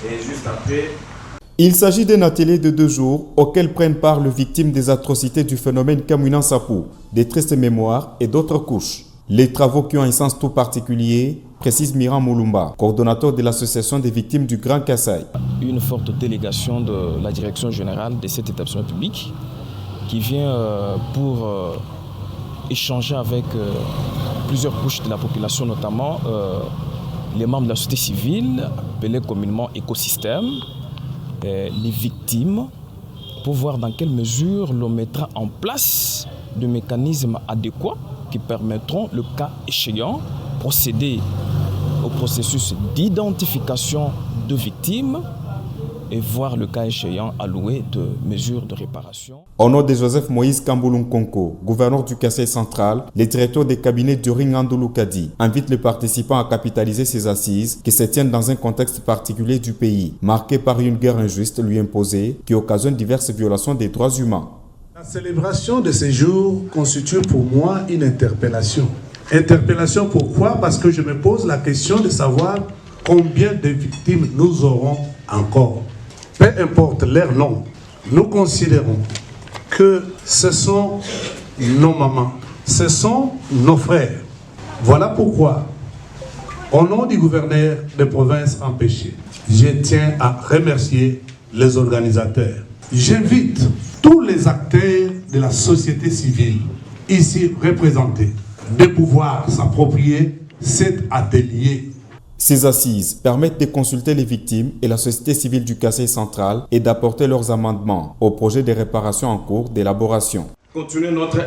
Et juste après... Il s'agit d'un atelier de 2 jours auquel prennent part les victimes des atrocités du phénomène Kamwina Nsapu, des tristes mémoires et d'autres couches. Les travaux qui ont un sens tout particulier, précise Miran Moulumba, coordonnateur de l'association des victimes du Grand Kasaï. Une forte délégation de la direction générale de cet établissement public qui vient pour échanger avec plusieurs couches de la population, notamment les membres de la société civile, appelés communément écosystème, les victimes, pour voir dans quelle mesure l'on mettra en place des mécanismes adéquats qui permettront, le cas échéant, procéder au processus d'identification de victimes et voir le cas échéant allouer de mesures de réparation. Au nom de Joseph Moïse Kamboulou Konko, gouverneur du Kasaï central, le directeur des cabinets During Andoulou Kadi invite les participants à capitaliser ces assises qui se tiennent dans un contexte particulier du pays, marqué par une guerre injuste lui imposée qui occasionne diverses violations des droits humains. La célébration de ces jours constitue pour moi une interpellation. Interpellation pourquoi? Parce que je me pose la question de savoir combien de victimes nous aurons encore. Peu importe leur nom, nous considérons que ce sont nos mamans, ce sont nos frères. Voilà pourquoi, au nom du gouverneur de province empêché, je tiens à remercier les organisateurs. J'invite tous les acteurs de la société civile ici représentés de pouvoir s'approprier cet atelier. Ces assises permettent de consulter les victimes et la société civile du Kasaï central et d'apporter leurs amendements au projet de réparation en cours d'élaboration. Continuer notre